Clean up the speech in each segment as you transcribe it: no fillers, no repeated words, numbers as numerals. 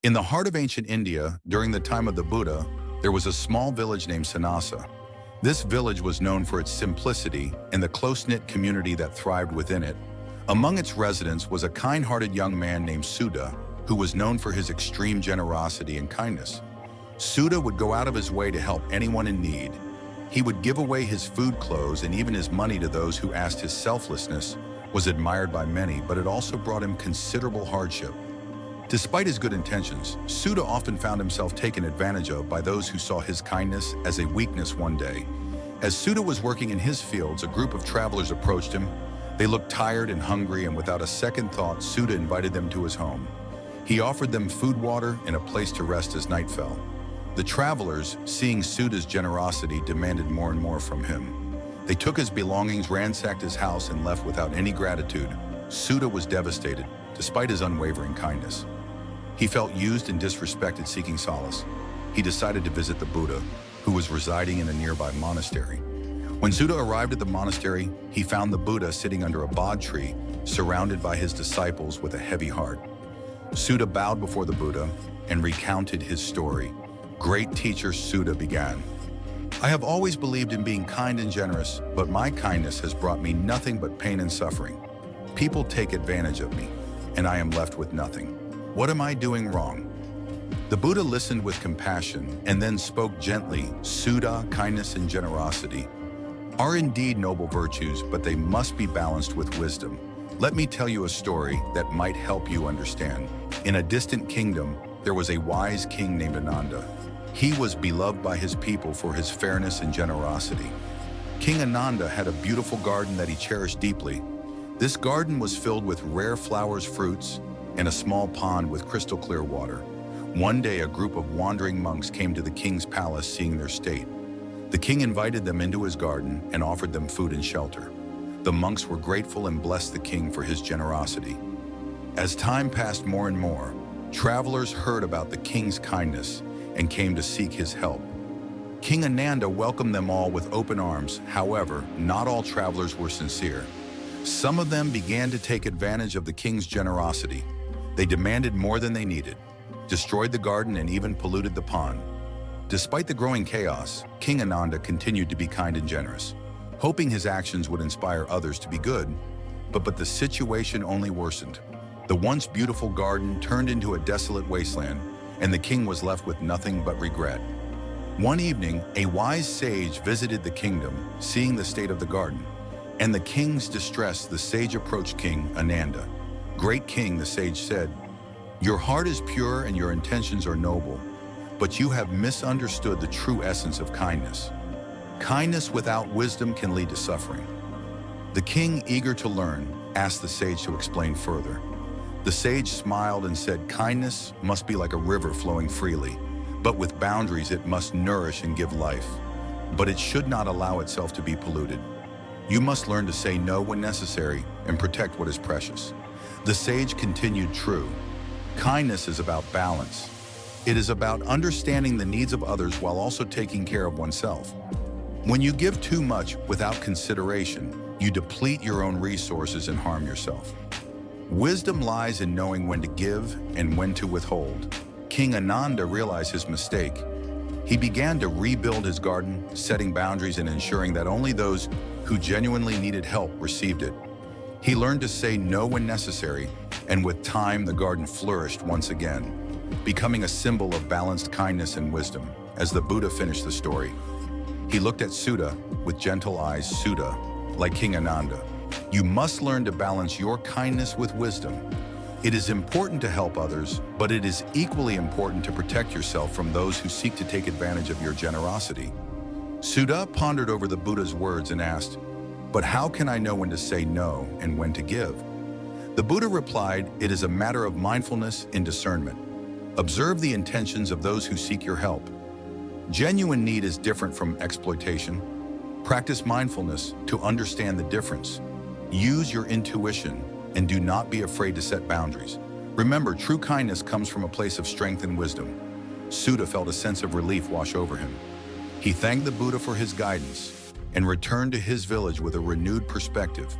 In the heart of ancient India, during the time of the Buddha, there was a small village named Sanasa. This village was known for its simplicity and the close-knit community that thrived within it. Among its residents was a kind-hearted young man named Suda, who was known for his extreme generosity and kindness. Suda would go out of his way to help anyone in need. He would give away his food, clothes, and even his money to those who asked. His selflessness was admired by many, but it also brought him considerable hardship. Despite his good intentions, Suda often found himself taken advantage of by those who saw his kindness as a weakness. One day, as Suda was working in his fields, a group of travelers approached him. They looked tired and hungry, and without a second thought, Suda invited them to his home. He offered them food, water, and a place to rest as night fell. The travelers, seeing Suda's generosity, demanded more and more from him. They took his belongings, ransacked his house, and left without any gratitude. Suda was devastated, despite his unwavering kindness. He felt used and disrespected. Seeking solace, he decided to visit the Buddha, who was residing in a nearby monastery. When Suda arrived at the monastery, he found the Buddha sitting under a bod tree, surrounded by his disciples with a heavy heart. Suda bowed before the Buddha and recounted his story. Great teacher, Suda began, "I have always believed in being kind and generous, but my kindness has brought me nothing but pain and suffering. People take advantage of me, and I am left with nothing. What am I doing wrong?" The Buddha listened with compassion and then spoke gently. "Suda, kindness and generosity are indeed noble virtues, but they must be balanced with wisdom. Let me tell you a story that might help you understand. In a distant kingdom, there was a wise king named Ananda. He was beloved by his people for his fairness and generosity. King Ananda had a beautiful garden that he cherished deeply. This garden was filled with rare flowers, fruits, and a small pond with crystal clear water. One day, a group of wandering monks came to the king's palace, seeing their state. The king invited them into his garden and offered them food and shelter. The monks were grateful and blessed the king for his generosity. As time passed, more and more travelers heard about the king's kindness and came to seek his help. King Ananda welcomed them all with open arms. However, not all travelers were sincere. Some of them began to take advantage of the king's generosity. They demanded more than they needed, destroyed the garden, and even polluted the pond. Despite the growing chaos, King Ananda continued to be kind and generous, hoping his actions would inspire others to be good, but the situation only worsened. The once beautiful garden turned into a desolate wasteland, and the king was left with nothing but regret. One evening, a wise sage visited the kingdom, seeing the state of the garden. And the king's distress, the sage approached King Ananda. "Great king," the sage said, "your heart is pure and your intentions are noble, but you have misunderstood the true essence of kindness. Kindness without wisdom can lead to suffering." The king, eager to learn, asked the sage to explain further. The sage smiled and said, "Kindness must be like a river flowing freely, but with boundaries it must nourish and give life. But it should not allow itself to be polluted. You must learn to say no when necessary and protect what is precious." The sage continued, "True. Kindness is about balance. It is about understanding the needs of others while also taking care of oneself. When you give too much without consideration, you deplete your own resources and harm yourself. Wisdom lies in knowing when to give and when to withhold." King Ananda realized his mistake. He began to rebuild his garden, setting boundaries and ensuring that only those who genuinely needed help received it. He learned to say no when necessary, and with time, the garden flourished once again, becoming a symbol of balanced kindness and wisdom. As the Buddha finished the story, he looked at Suda with gentle eyes. "Suda, like King Ananda, you must learn to balance your kindness with wisdom. It is important to help others, but it is equally important to protect yourself from those who seek to take advantage of your generosity." Suda pondered over the Buddha's words and asked, "But how can I know when to say no and when to give?" The Buddha replied, "It is a matter of mindfulness and discernment. Observe the intentions of those who seek your help. Genuine need is different from exploitation. Practice mindfulness to understand the difference. Use your intuition and do not be afraid to set boundaries. Remember, true kindness comes from a place of strength and wisdom." Suda felt a sense of relief wash over him. He thanked the Buddha for his guidance and returned to his village with a renewed perspective.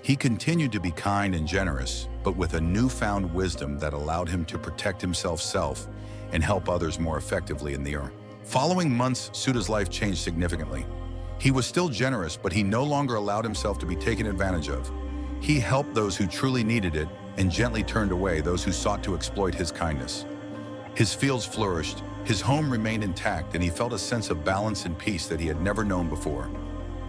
He continued to be kind and generous, but with a newfound wisdom that allowed him to protect himself and help others more effectively in the earth. Following months, Suda's life changed significantly. He was still generous, but he no longer allowed himself to be taken advantage of. He helped those who truly needed it and gently turned away those who sought to exploit his kindness. His fields flourished, his home remained intact, and he felt a sense of balance and peace that he had never known before.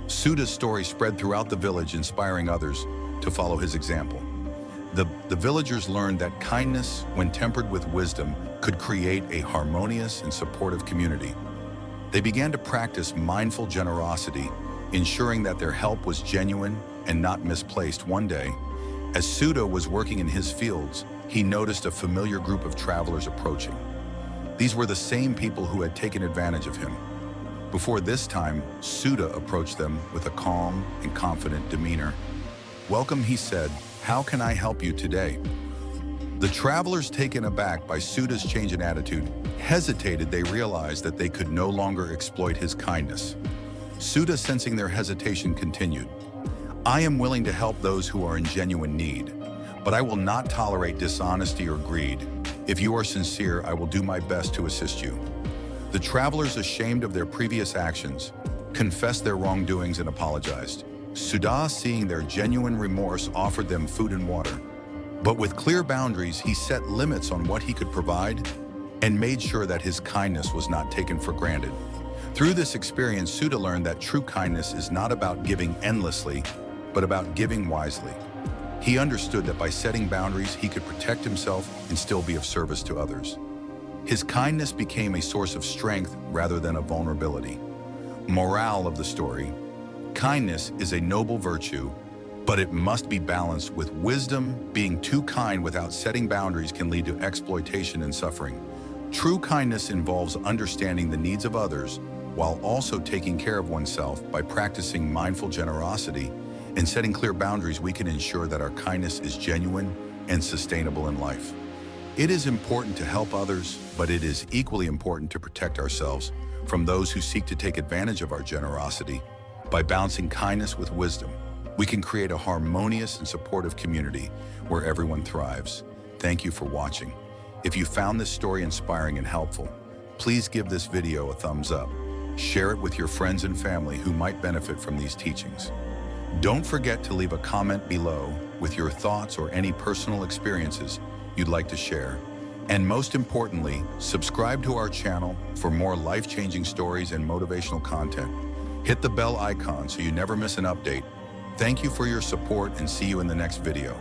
Suda's story spread throughout the village, inspiring others to follow his example. The villagers learned that kindness, when tempered with wisdom, could create a harmonious and supportive community. They began to practice mindful generosity, ensuring that their help was genuine and not misplaced. One day, as Suda was working in his fields, he noticed a familiar group of travelers approaching. These were the same people who had taken advantage of him. Before this time, Suda approached them with a calm and confident demeanor. "Welcome," he said. "How can I help you today?" The travelers, taken aback by Suda's change in attitude, hesitated. They realized that they could no longer exploit his kindness. Suda, sensing their hesitation, continued, "I am willing to help those who are in genuine need, but I will not tolerate dishonesty or greed. If you are sincere, I will do my best to assist you." The travelers, ashamed of their previous actions, confessed their wrongdoings and apologized. Suda, seeing their genuine remorse, offered them food and water. But with clear boundaries, he set limits on what he could provide and made sure that his kindness was not taken for granted. Through this experience, Suda learned that true kindness is not about giving endlessly, but about giving wisely. He understood that by setting boundaries, he could protect himself and still be of service to others. His kindness became a source of strength rather than a vulnerability. Morale of the story: kindness is a noble virtue, but it must be balanced with wisdom. Being too kind without setting boundaries can lead to exploitation and suffering. True kindness involves understanding the needs of others while also taking care of oneself. By practicing mindful generosity and setting clear boundaries, we can ensure that our kindness is genuine and sustainable in life. It is important to help others, but it is equally important to protect ourselves from those who seek to take advantage of our generosity. By balancing kindness with wisdom, we can create a harmonious and supportive community where everyone thrives. Thank you for watching. If you found this story inspiring and helpful, please give this video a thumbs up. Share it with your friends and family who might benefit from these teachings. Don't forget to leave a comment below with your thoughts or any personal experiences you'd like to share. And most importantly, subscribe to our channel for more life-changing stories and motivational content. Hit the bell icon so you never miss an update. Thank you for your support and see you in the next video.